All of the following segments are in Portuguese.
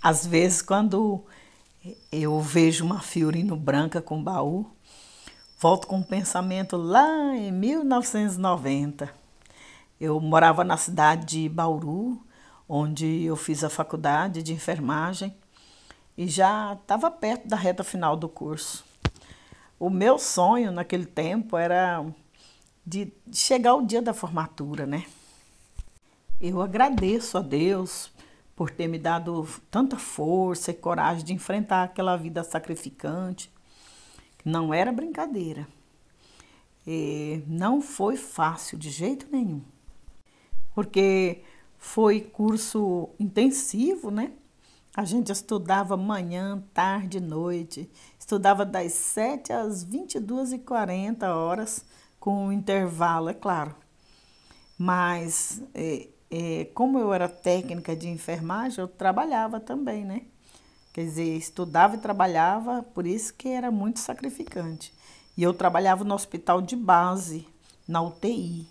Às vezes, quando eu vejo uma Fiorino branca com baú, volto com um pensamento lá em 1990. Eu morava na cidade de Bauru, onde eu fiz a faculdade de enfermagem e já estava perto da reta final do curso. O meu sonho naquele tempo era de chegar o dia da formatura, né? Eu agradeço a Deus por ter me dado tanta força e coragem de enfrentar aquela vida sacrificante. Não era brincadeira. E não foi fácil de jeito nenhum. Porque foi curso intensivo, né? A gente estudava manhã, tarde, noite. Estudava das 7 às 22h40 horas, com um intervalo, é claro. Mas, como eu era técnica de enfermagem, eu trabalhava também, né? Quer dizer, estudava e trabalhava, por isso que era muito sacrificante. E eu trabalhava no hospital de base, na UTI.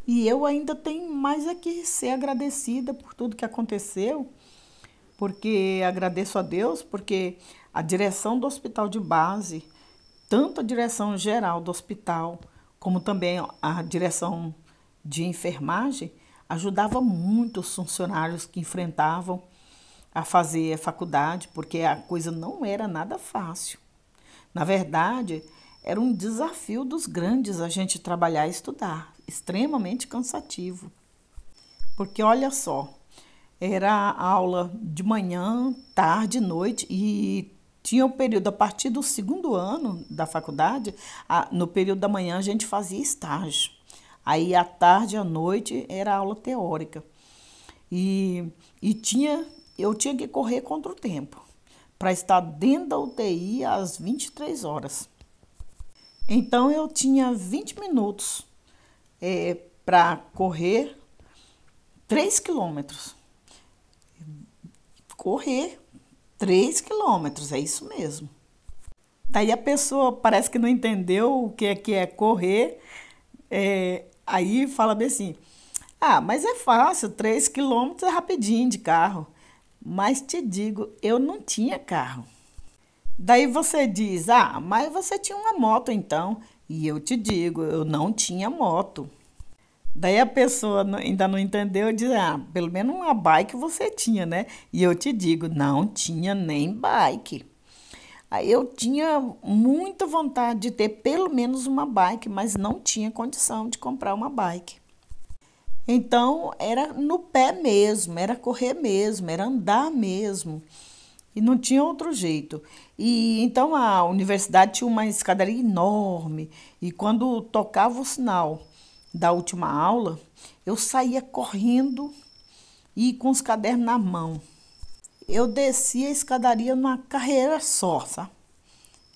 E eu ainda tenho mais é que ser agradecida por tudo que aconteceu, porque agradeço a Deus, porque a direção do hospital de base, tanto a direção geral do hospital, como também a direção de enfermagem, ajudava muito os funcionários que enfrentavam a fazer a faculdade, porque a coisa não era nada fácil. Na verdade, era um desafio dos grandes a gente trabalhar e estudar, extremamente cansativo. Porque olha só, era aula de manhã, tarde, noite e tinha o período a partir do segundo ano da faculdade, no período da manhã a gente fazia estágio. Aí à tarde e à noite era aula teórica. E eu tinha que correr contra o tempo para estar dentro da UTI às 23 horas. Então eu tinha 20 minutos para correr 3 quilômetros. Correr 3 quilômetros, é isso mesmo. Daí a pessoa parece que não entendeu o que é correr, aí fala bem assim, mas é fácil, 3 quilômetros é rapidinho de carro. Mas te digo, eu não tinha carro. Daí você diz, mas você tinha uma moto então. E eu te digo, eu não tinha moto. Daí a pessoa ainda não entendeu e diz, pelo menos uma bike você tinha, né? E eu te digo, não tinha nem bike. Aí eu tinha muita vontade de ter pelo menos uma bike, mas não tinha condição de comprar uma bike. Então era no pé mesmo, era correr mesmo, era andar mesmo. E não tinha outro jeito. E então a universidade tinha uma escadaria enorme. E quando tocava o sinal da última aula, eu saía correndo e com os cadernos na mão. Eu descia a escadaria numa carreira só, sabe?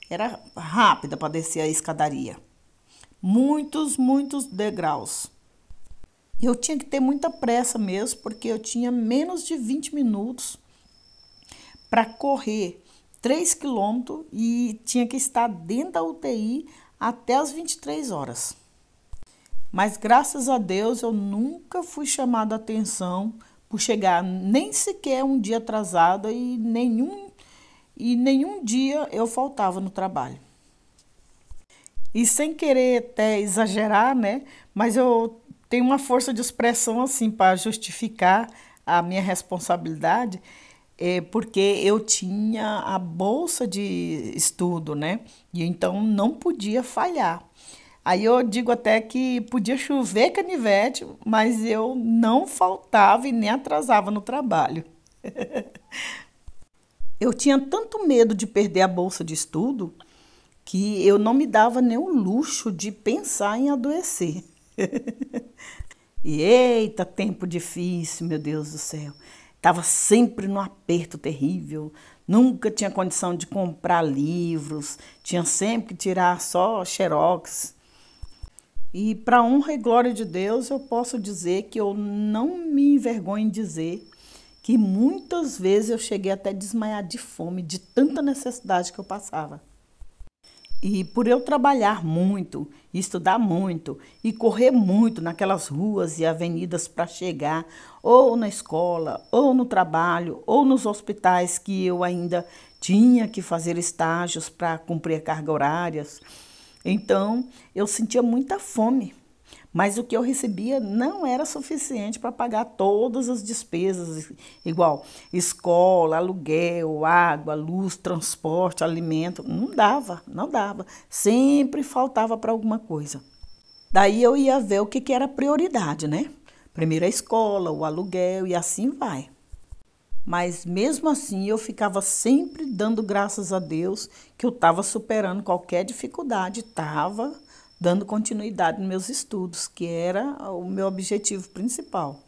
Era rápida para descer a escadaria. Muitos degraus. Eu tinha que ter muita pressa mesmo, porque eu tinha menos de 20 minutos para correr 3 quilômetros e tinha que estar dentro da UTI até as 23 horas. Mas graças a Deus eu nunca fui chamada a atenção por chegar nem sequer um dia atrasada e nenhum dia eu faltava no trabalho. E sem querer até exagerar, né? Mas eu tenho uma força de expressão assim para justificar a minha responsabilidade, porque eu tinha a bolsa de estudo, né? E então não podia falhar. Aí eu digo até que podia chover canivete, mas eu não faltava e nem atrasava no trabalho. Eu tinha tanto medo de perder a bolsa de estudo que eu não me dava nem o luxo de pensar em adoecer. E eita, tempo difícil, meu Deus do céu. Estava sempre num aperto terrível, nunca tinha condição de comprar livros, tinha sempre que tirar só xerox. E para honra e glória de Deus, eu posso dizer que eu não me envergonho em dizer que muitas vezes eu cheguei até a desmaiar de fome, de tanta necessidade que eu passava. E por eu trabalhar muito, estudar muito e correr muito naquelas ruas e avenidas para chegar ou na escola, ou no trabalho, ou nos hospitais que eu ainda tinha que fazer estágios para cumprir cargas horárias, então eu sentia muita fome. Mas o que eu recebia não era suficiente para pagar todas as despesas, igual escola, aluguel, água, luz, transporte, alimento. Não dava, não dava. Sempre faltava para alguma coisa. Daí eu ia ver o que era prioridade, né? Primeiro a escola, o aluguel e assim vai. Mas mesmo assim eu ficava sempre dando graças a Deus que eu estava superando qualquer dificuldade, estava dando continuidade nos meus estudos, que era o meu objetivo principal.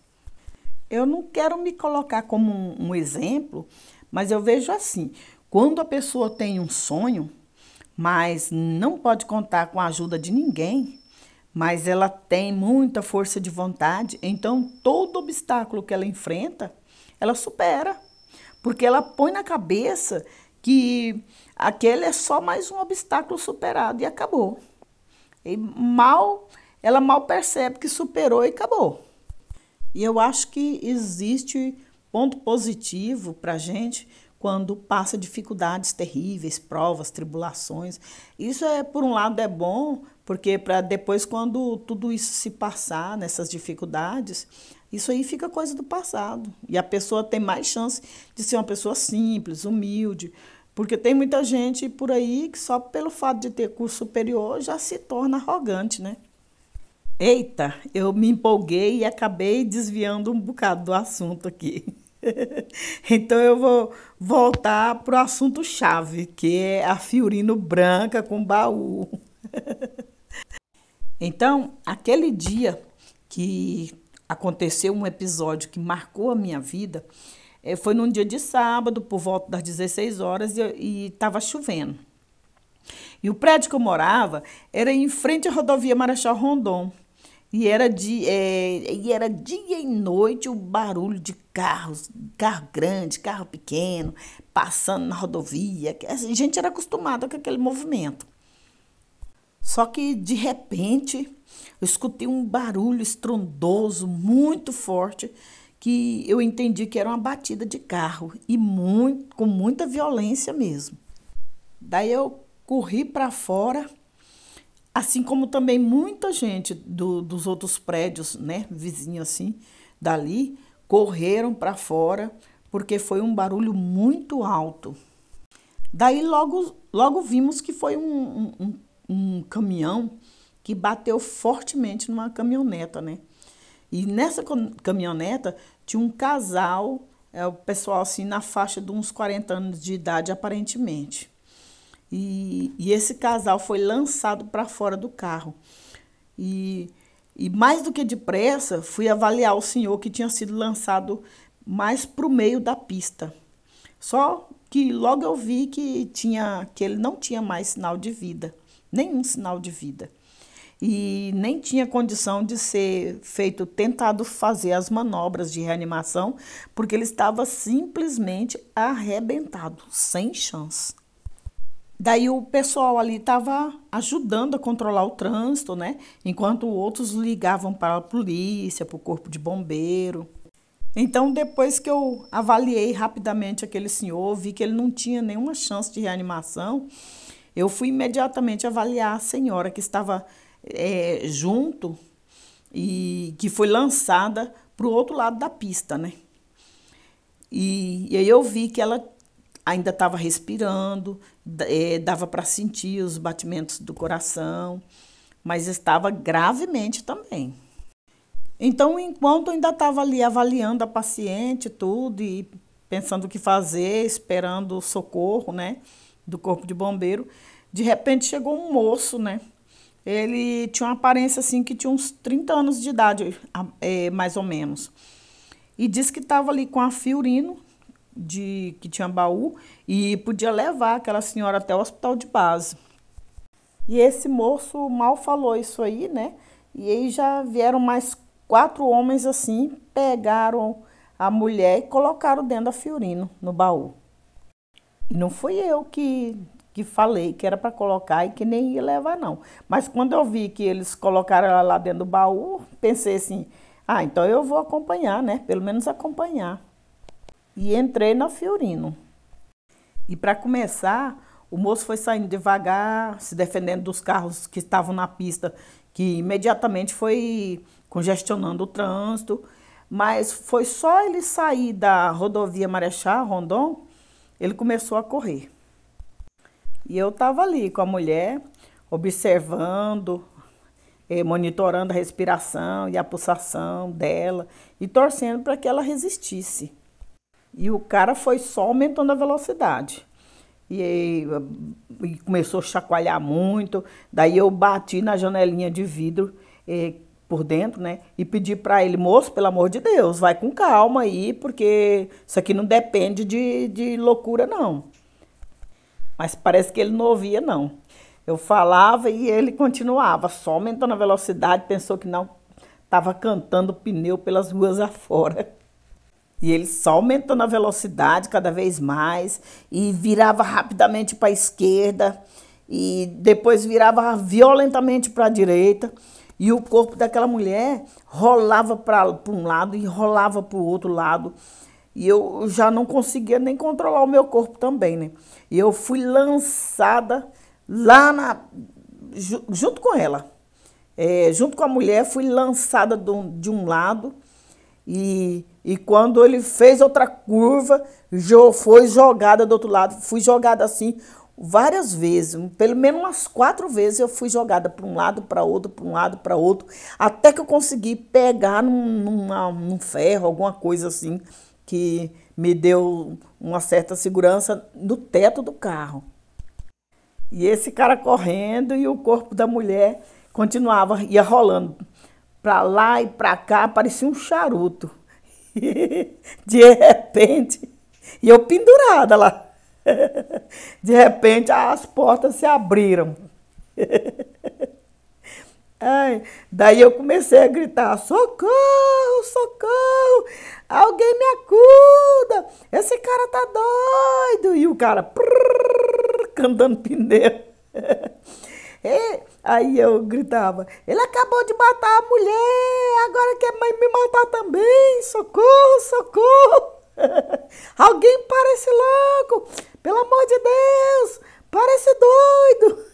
Eu não quero me colocar como um exemplo, mas eu vejo assim, quando a pessoa tem um sonho, mas não pode contar com a ajuda de ninguém, mas ela tem muita força de vontade, então todo obstáculo que ela enfrenta, ela supera, porque ela põe na cabeça que aquele é só mais um obstáculo superado e acabou. Ela mal percebe que superou e acabou. E eu acho que existe ponto positivo para a gente quando passa dificuldades terríveis, provas, tribulações. Isso por um lado é bom, porque para depois, quando tudo isso se passar, nessas dificuldades, isso aí fica coisa do passado. E a pessoa tem mais chance de ser uma pessoa simples, humilde, porque tem muita gente por aí que só pelo fato de ter curso superior já se torna arrogante, né? Eita, eu me empolguei e acabei desviando um bocado do assunto aqui. Então eu vou voltar para o assunto chave, que é a Fiorino branca com baú. Então, aquele dia que aconteceu um episódio que marcou a minha vida, foi num dia de sábado, por volta das 16 horas, e estava chovendo. E o prédio que eu morava era em frente à rodovia Marechal Rondon. E era dia e noite o barulho de carros, carro grande, carro pequeno, passando na rodovia. A gente era acostumada com aquele movimento. Só que, de repente, eu escutei um barulho estrondoso, muito forte, que eu entendi que era uma batida de carro, e com muita violência mesmo. Daí eu corri para fora, assim como também muita gente dos outros prédios, né, vizinhos assim, dali, correram para fora, porque foi um barulho muito alto. Daí logo vimos que foi um caminhão que bateu fortemente numa caminhoneta, né? E nessa caminhoneta tinha um casal, o pessoal assim na faixa de uns 40 anos de idade aparentemente. E esse casal foi lançado para fora do carro. E mais do que depressa, fui avaliar o senhor que tinha sido lançado mais para o meio da pista. Só que logo eu vi que ele não tinha mais sinal de vida, nenhum sinal de vida. E nem tinha condição de ser tentado fazer as manobras de reanimação, porque ele estava simplesmente arrebentado, sem chance. Daí o pessoal ali estava ajudando a controlar o trânsito, né? Enquanto outros ligavam para a polícia, para o corpo de bombeiro. Então, depois que eu avaliei rapidamente aquele senhor, vi que ele não tinha nenhuma chance de reanimação, eu fui imediatamente avaliar a senhora que estava junto e que foi lançada para o outro lado da pista, né? E aí eu vi que ela ainda estava respirando, dava para sentir os batimentos do coração, mas estava gravemente também. Então, enquanto eu ainda estava ali avaliando a paciente, tudo, e pensando o que fazer, esperando o socorro, né, do corpo de bombeiro, de repente chegou um moço, né? Ele tinha uma aparência assim que tinha uns 30 anos de idade, mais ou menos. E disse que estava ali com a Fiorino, que tinha baú, e podia levar aquela senhora até o hospital de base. E esse moço mal falou isso aí, né? E aí já vieram mais 4 homens assim, pegaram a mulher e colocaram dentro da Fiorino, no baú. E não fui eu que que falei que era para colocar e que nem ia levar, não. Mas quando eu vi que eles colocaram ela lá dentro do baú, pensei assim, ah, então eu vou acompanhar, né? Pelo menos acompanhar. E entrei na Fiorino. E para começar, o moço foi saindo devagar, se defendendo dos carros que estavam na pista, que imediatamente foi congestionando o trânsito. Mas foi só ele sair da rodovia Marechal Rondon, ele começou a correr. E eu estava ali com a mulher, observando, monitorando a respiração e a pulsação dela e torcendo para que ela resistisse. E o cara foi só aumentando a velocidade. E começou a chacoalhar muito. Daí eu bati na janelinha de vidro por dentro, né? E pedi para ele, moço, pelo amor de Deus, vai com calma aí, porque isso aqui não depende de loucura, não. Mas parece que ele não ouvia, não. Eu falava e ele continuava, só aumentando a velocidade, pensou que não estava cantando pneu pelas ruas afora. E ele só aumentando a velocidade cada vez mais e virava rapidamente para a esquerda e depois virava violentamente para a direita e o corpo daquela mulher rolava para um lado e rolava para o outro lado e eu já não conseguia nem controlar o meu corpo também, né? E eu fui lançada lá junto com ela, junto com a mulher, fui lançada de um lado. E quando ele fez outra curva, foi jogada do outro lado. Fui jogada assim várias vezes. Pelo menos umas 4 vezes eu fui jogada para um lado, para outro, para um lado, para outro. Até que eu consegui pegar num ferro, alguma coisa assim, que me deu uma certa segurança no teto do carro. E esse cara correndo e o corpo da mulher continuava, ia rolando. Para lá e para cá, parecia um charuto. De repente, e eu pendurada lá. De repente, as portas se abriram. Ai, daí eu comecei a gritar, socorro, socorro, alguém me acuda, esse cara tá doido. E o cara cantando pneu. Aí eu gritava, ele acabou de matar a mulher, agora quer me matar também, socorro, socorro. Alguém para esse louco, pelo amor de Deus, para esse doido.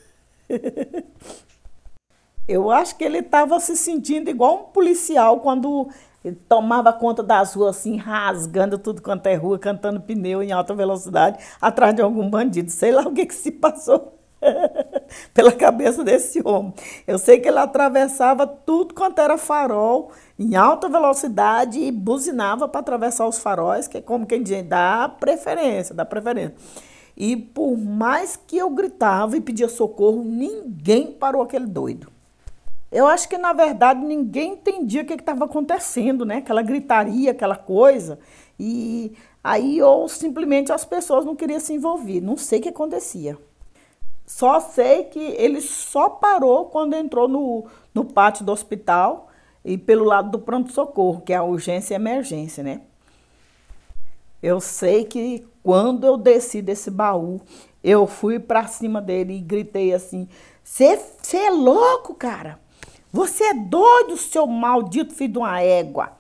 Eu acho que ele estava se sentindo igual um policial quando ele tomava conta das ruas assim, rasgando tudo quanto é rua, cantando pneu em alta velocidade, atrás de algum bandido. Sei lá o que se passou pela cabeça desse homem. Eu sei que ele atravessava tudo quanto era farol em alta velocidade e buzinava para atravessar os faróis, que é como quem diz, dá preferência, dá preferência. E por mais que eu gritava e pedia socorro, ninguém parou aquele doido. Eu acho que, na verdade, ninguém entendia o que estava acontecendo, né? Aquela gritaria, aquela coisa. E aí, ou simplesmente as pessoas não queriam se envolver. Não sei o que acontecia. Só sei que ele só parou quando entrou no pátio do hospital e pelo lado do pronto-socorro, que é a urgência e emergência, né? Eu sei que quando eu desci desse baú, eu fui para cima dele e gritei assim, você é louco, cara? Você é doido, seu maldito filho de uma égua.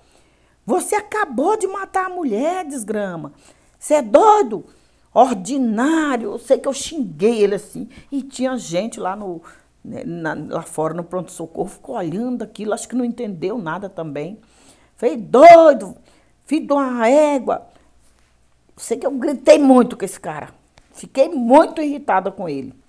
Você acabou de matar a mulher, desgrama. Você é doido? Ordinário. Eu sei que eu xinguei ele assim. E tinha gente lá, lá fora no pronto-socorro, ficou olhando aquilo, acho que não entendeu nada também. Falei, doido, filho de uma égua. Eu sei que eu gritei muito com esse cara. Fiquei muito irritada com ele.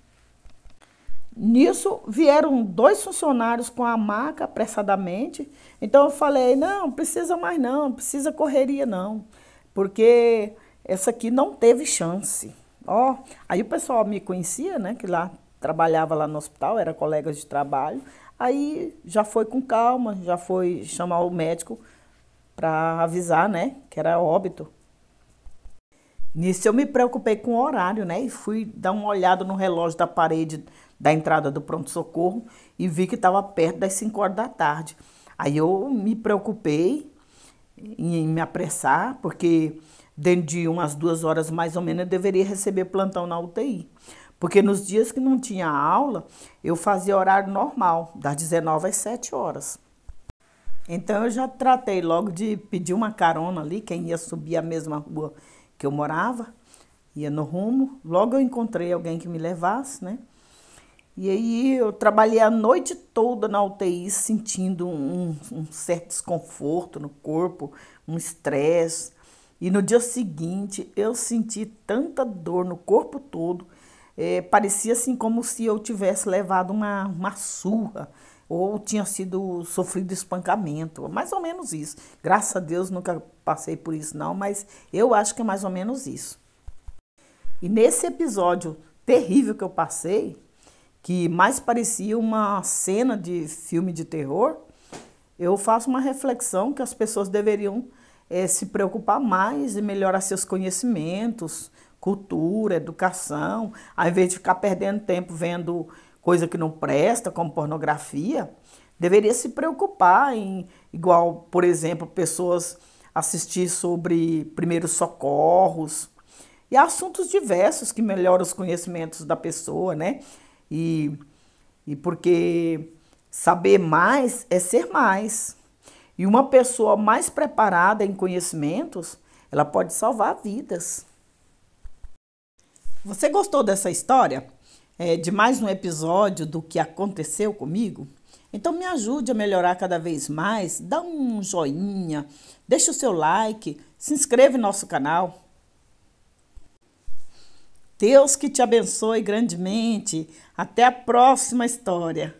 Nisso, vieram 2 funcionários com a maca apressadamente. Então, eu falei, não precisa mais não precisa correria não, porque essa aqui não teve chance. Ó, aí o pessoal me conhecia, né, que lá trabalhava lá no hospital, era colega de trabalho. Aí já foi com calma, já foi chamar o médico para avisar, né, que era óbito. Nisso eu me preocupei com o horário, né, e fui dar uma olhada no relógio da parede da entrada do pronto-socorro e vi que estava perto das 5 horas da tarde. Aí eu me preocupei em me apressar, porque dentro de umas 2 horas mais ou menos eu deveria receber plantão na UTI. Porque nos dias que não tinha aula, eu fazia horário normal, das 19 às 7 horas. Então eu já tratei logo de pedir uma carona ali, quem ia subir a mesma rua que eu morava, ia no rumo. Logo eu encontrei alguém que me levasse, né? E aí eu trabalhei a noite toda na UTI sentindo um certo desconforto no corpo, um estresse. E no dia seguinte eu senti tanta dor no corpo todo, parecia assim como se eu tivesse levado uma surra ou tinha sido sofrido espancamento, mais ou menos isso. Graças a Deus nunca passei por isso não, mas eu acho que é mais ou menos isso. E nesse episódio terrível que eu passei, que mais parecia uma cena de filme de terror, eu faço uma reflexão que as pessoas deveriam se preocupar mais em melhorar seus conhecimentos, cultura, educação, ao invés de ficar perdendo tempo vendo coisa que não presta, como pornografia, deveria se preocupar em, igual, por exemplo, pessoas assistir sobre primeiros socorros e assuntos diversos que melhoram os conhecimentos da pessoa, né? E, e porque saber mais é ser mais. E uma pessoa mais preparada em conhecimentos, ela pode salvar vidas. Você gostou dessa história? De mais um episódio do que aconteceu comigo? Então me ajude a melhorar cada vez mais, dá um joinha, deixa o seu like, se inscreve no nosso canal. Deus que te abençoe grandemente. Até a próxima história.